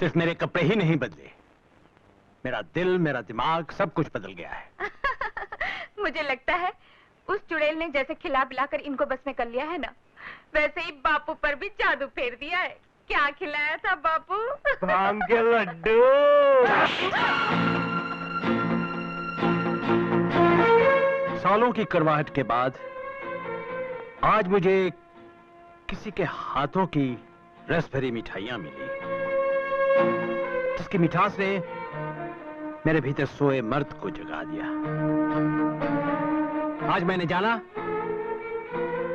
सिर्फ मेरे कपड़े ही नहीं बदले, मेरा दिल, मेरा दिमाग, सब कुछ बदल गया है। मुझे लगता है उस चुड़ैल ने जैसे खिला पिलाकर इनको बस में कर लिया है ना, वैसे ही बापू पर भी जादू फेर दिया है। क्या खिलाया था बापू? भांग के लड्डू। सालों की कड़वाहट के बाद आज मुझे किसी के हाथों की रस भरी मिठाइयां मिली, जिसकी मिठास ने मेरे भीतर सोए मर्द को जगा दिया। आज मैंने जाना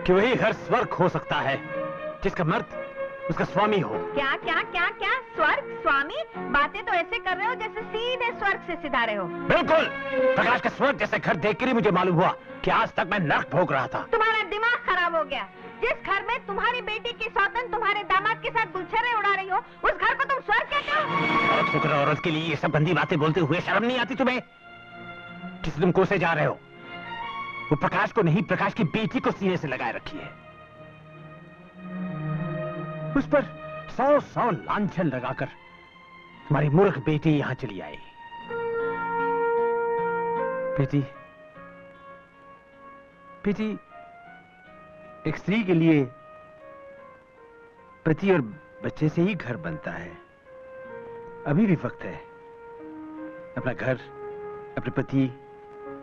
कि वही हर स्वर्ग हो सकता है जिसका मर्द उसका स्वामी हो। क्या क्या क्या क्या? स्वर्ग, स्वामी? बातें तो ऐसे कर रहे हो जैसे सीधे स्वर्ग से सिधारे हो। बिल्कुल, प्रकाश का स्वर्ग जैसे घर देखकर ही मुझे मालूम हुआ कि आज तक मैं नर्क भोग रहा था। तुम्हारा दिमाग खराब हो गया। जिस घर में तुम्हारी बेटी की सौतन तुम्हारे दामाद के साथ गुलछर्रे उड़ा रही हो, उस घर को तुम स्वर्ग कहते हो? औरत होकर औरत के लिए ये सब गंदी बातें बोलते हुए शर्म नहीं आती तुम्हें? जिसे तुम कोसे जा रहे हो वो प्रकाश को नहीं, प्रकाश की बेटी को सीने से लगाए रखी है। उस पर 100 लांछन लगाकर तुम्हारी मूर्ख बेटी यहां चली आई। बेटी, बेटी, एक स्त्री के लिए पति और बच्चे से ही घर बनता है। अभी भी वक्त है, अपना घर, अपने पति,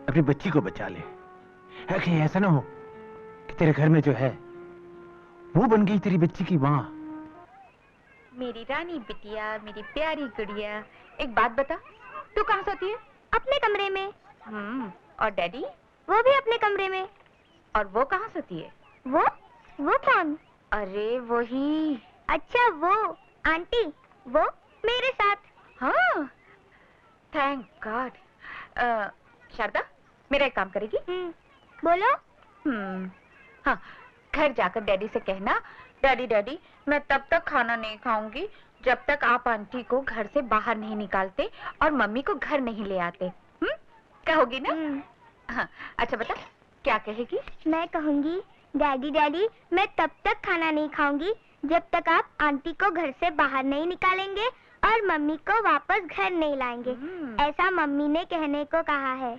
अपनी बच्ची को बचा ले। है कि ऐसा ना हो कि तेरे घर में जो है वो बन गई तेरी बच्ची की मां। मेरी रानी बिटिया, मेरी प्यारी गुड़िया, एक बात बता, तू कहाँ सोती है? अपने कमरे में। और डैडी? वो भी अपने कमरे में। और वो कहाँ सोती है? वो कौन? अरे वही। अच्छा वो आंटी, वो मेरे साथ। हाँ, थैंक गॉड। शारदा, मेरा एक काम करेगी? बोलो। हाँ, घर जाकर डैडी से कहना, डैडी डैडी मैं तब तक खाना नहीं खाऊंगी जब तक आप आंटी को घर से बाहर नहीं निकालते और मम्मी को घर नहीं ले आते। कहोगी ना? हाँ, अच्छा बता, क्या कहेगी? मैं कहूंगी, डैडी डैडी मैं तब तक खाना नहीं खाऊंगी जब तक आप आंटी को घर से बाहर नहीं निकालेंगे और मम्मी को वापस घर नहीं लाएंगे। ऐसा मम्मी ने कहने को कहा है।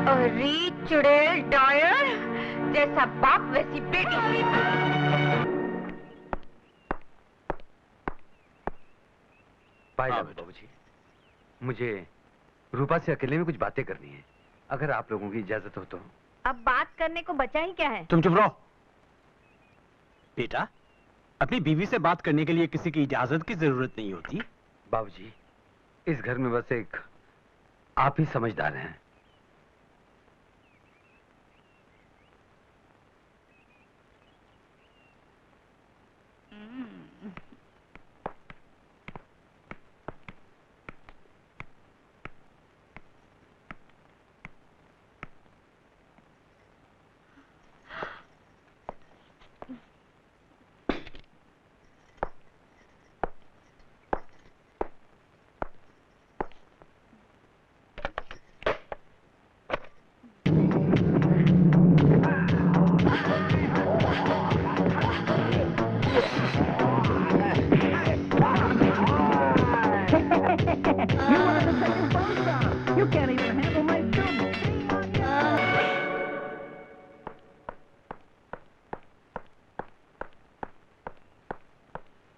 अरे चुड़ैल डायर, जैसा बाप वैसी बेटी। बाबूजी, मुझे रूपा से अकेले में कुछ बातें करनी है, अगर आप लोगों की इजाजत हो तो। अब बात करने को बचा ही क्या है? तुम चुप रहो। बेटा, अपनी बीवी से बात करने के लिए किसी की इजाजत की जरूरत नहीं होती। बाबूजी, इस घर में बस एक आप ही समझदार हैं।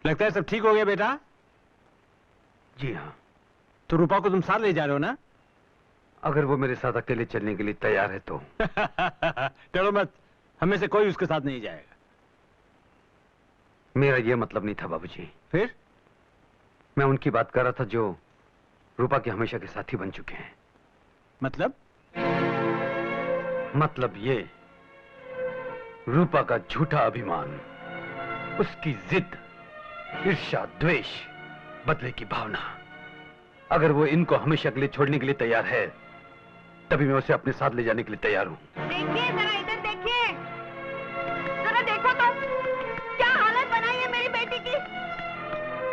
लगता है सब ठीक हो गया बेटा? जी हाँ। तो रूपा को तुम साथ ले जा रहे हो ना? अगर वो मेरे साथ अकेले चलने के लिए तैयार है तो। डरो मत, हमें से कोई उसके साथ नहीं जाएगा। मेरा ये मतलब नहीं था बाबूजी। फिर? मैं उनकी बात कर रहा था जो रूपा के हमेशा के साथी बन चुके हैं। मतलब? मतलब ये, रूपा का झूठा अभिमान, उसकी जिद, ईर्ष्या, द्वेष, बदले की भावना, अगर वो इनको हमेशा के लिए छोड़ने के लिए तैयार है, तभी मैं उसे अपने साथ ले जाने के लिए तैयार हूँ। देखिए जरा, इधर देखिए, जरा देखो तो क्या हालत बनाई है मेरी बेटी की।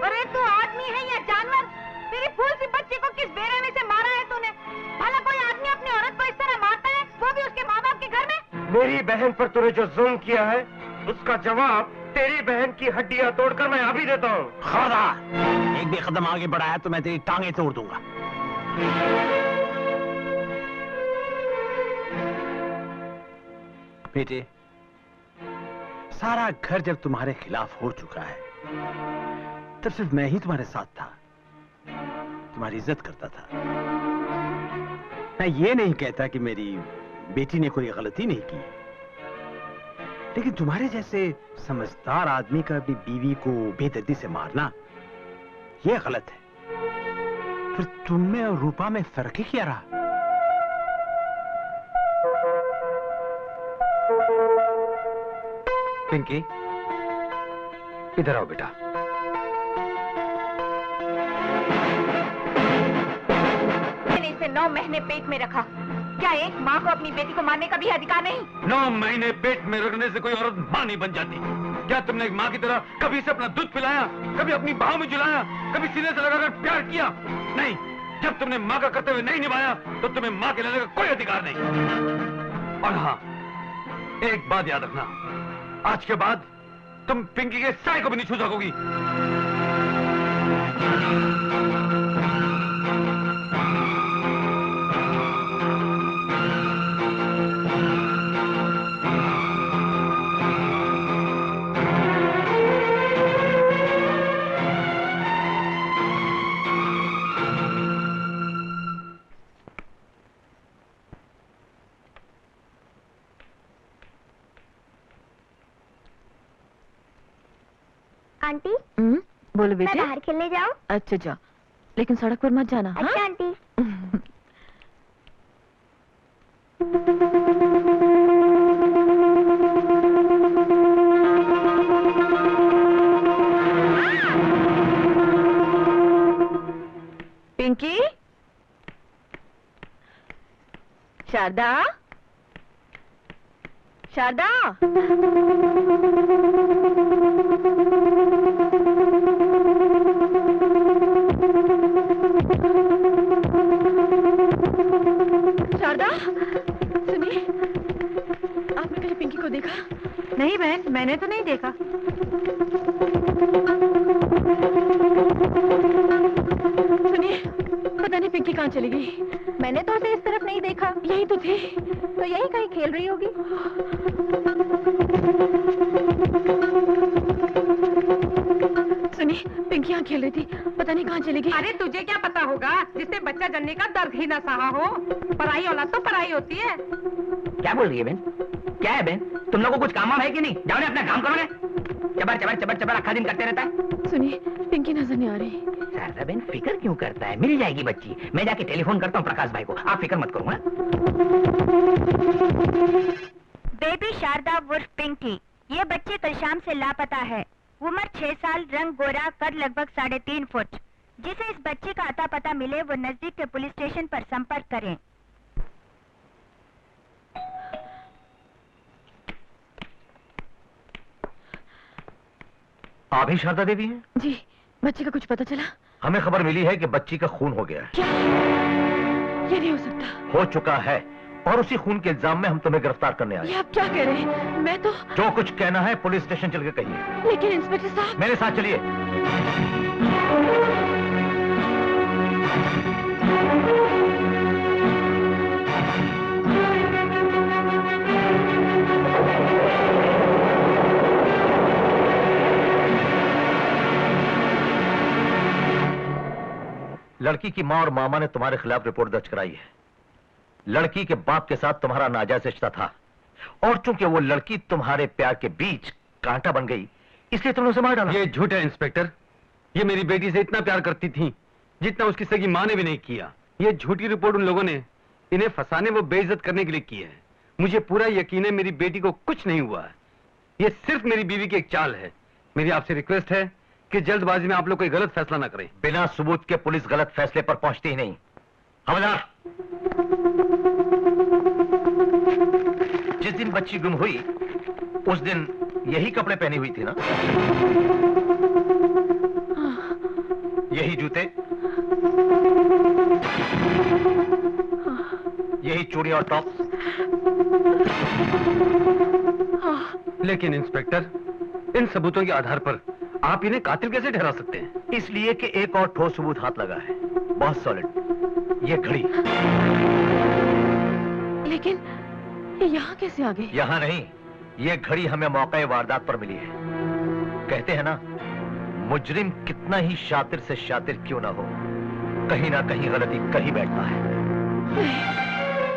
अरे तू आदमी है या जानवर? तेरी फूल सी बच्ची को किस बेरहमी से मारा है तूने? भला कोई आदमी अपनी औरत को इस तरह मारता है, वो भी उसके माँ बाप के घर में? मेरी बहन पर तूने जो जुल्म किया है, उसका जवाब तेरी बहन की हड्डियां तोड़कर मैं अभी देता हूँ। खबरदार, एक भी कदम आगे बढ़ाया तो मैं तेरी टांगे तोड़ दूंगा। बेटे, सारा घर जब तुम्हारे खिलाफ हो चुका है, तब सिर्फ मैं ही तुम्हारे साथ था, तुम्हारी इज्जत करता था। मैं ये नहीं कहता कि मेरी बेटी ने कोई गलती नहीं की, लेकिन तुम्हारे जैसे समझदार आदमी का अपनी बीवी को बेदर्दी से मारना, यह गलत है। फिर तुम में और रूपा में फर्क ही क्या रहा? पिंकी, इधर आओ बेटा। मैंने इसे 9 महीने पेट में रखा। क्या एक माँ को अपनी बेटी को मारने का भी अधिकार नहीं? 9 महीने पेट में रखने से कोई औरत माँ नहीं बन जाती। क्या तुमने एक माँ की तरह कभी से अपना दूध पिलाया, कभी अपनी बाहों में झुलाया, कभी सीने से लगाकर प्यार किया? नहीं। जब तुमने माँ का कर्तव्य नहीं निभाया तो तुम्हें माँ कहलाने का कोई अधिकार नहीं। और हाँ, एक बात याद रखना, आज के बाद तुम पिंकी के साए को भी नहीं छू सकोगी। आंटी, बोलो मैं बेटे। बाहर खेलने जाऊं? अच्छा जाओ, लेकिन सड़क पर मत जाना। अच्छा हाँ? आंटी। पिंकी, शारदा, शारदा। शारदा, सुनिए, आपने कहीं पिंकी को देखा? नहीं बहन, मैंने तो नहीं देखा। सुनिए, पता नहीं पिंकी कहाँ चली गई। मैंने तो उसे इस तरफ नहीं देखा। यही तो थी। तो यही कहीं खेल रही होगी। सुनिए, पिंकी यहाँ खेल रही थी, पता नहीं कहाँ चली गई। अरे तुझे क्या पता होगा, जिससे बच्चा जनने का दर्द ही ना सहा हो। पराई औलाद तो पराई होती है। क्या बोल रही है बहन? क्या है बहन, तुम लोगों को कुछ काम है कि नहीं? जाओ ने अपना काम करो ने। चबर चबर चबर चबर आखा दिन करते रहता है। सुनिए, पिंकी नजर नहीं आ रही। शारदा बहन फिक्र क्यों करता है? मिल जाएगी बच्ची। मैं जाके टेलीफोन करता हूँ प्रकाश भाई को, आप फिक्र मत करो। बेबी शारदा उर्फ पिंकी, ये बच्ची कल शाम से लापता है। उम्र 6 साल, रंग गोरा, कद लगभग 3.5 फुट। जिसे इस बच्ची का अता पता मिले वो नजदीक के पुलिस स्टेशन पर संपर्क करें। आप ही शारदा देवी हैं? जी, बच्चे का कुछ पता चला? हमें खबर मिली है कि बच्ची का खून हो गया है। क्या? ये नहीं हो सकता। हो चुका है, और उसी खून के इल्जाम में हम तुम्हें गिरफ्तार करने आए। ये आप क्या कह रहे हैं? मैं तो... जो कुछ कहना है पुलिस स्टेशन चल के कहिए। लेकिन इंस्पेक्टर साहब... मेरे साथ चलिए। लड़की की मां और मामा ने तुम्हारे खिलाफ रिपोर्ट दर्ज कराई है। लड़की के बाप के साथ तुम्हारा नाजायज रिश्ता था, और चूंकि वो लड़की तुम्हारे प्यार के बीच कांटा बन गई, इसलिए तुमने उसे मार डाला। ये झूठ है इंस्पेक्टर। ये मेरी बेटी से इतना प्यार करती थी जितना उसकी सगी माँ ने भी नहीं किया। ये झूठी रिपोर्ट उन लोगों ने इन्हें फंसाने व बेइज्जत करने के लिए की है। मुझे पूरा यकीन है मेरी बेटी को कुछ नहीं हुआ। ये सिर्फ मेरी बीवी की एक चाल है। मेरी आपसे रिक्वेस्ट है कि जल्दबाजी में आप लोग कोई गलत फैसला ना करें। बिना सबूत के पुलिस गलत फैसले पर पहुंचती ही नहीं। हवलदार, जिस दिन बच्ची गुम हुई उस दिन यही कपड़े पहनी हुई थी ना? यही जूते, यही चूड़ी और टॉप। लेकिन इंस्पेक्टर, इन सबूतों के आधार पर आप इन्हें कातिल कैसे ठहरा सकते हैं? इसलिए कि एक और ठोस सबूत हाथ लगा है, बहुत सॉलिड, ये घड़ी। लेकिन यहाँ कैसे आ गई? यहाँ नहीं, ये घड़ी हमें मौके वारदात पर मिली है। कहते हैं ना, मुजरिम कितना ही शातिर से शातिर क्यों ना हो, कहीं ना कहीं गलती कर ही बैठता है।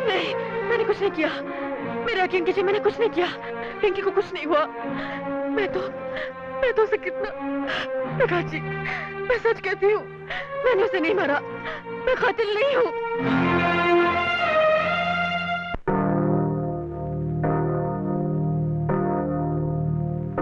नहीं, मैंने कुछ नहीं किया। मेरा यकीन कीजिए, मैंने कुछ नहीं किया। पिंकी को कुछ नहीं हुआ। मैं तो उसे कितना... प्रकाश जी, मैं सच कहती हूँ, मैंने उसे नहीं मारा। मैं कातिल नहीं हूँ।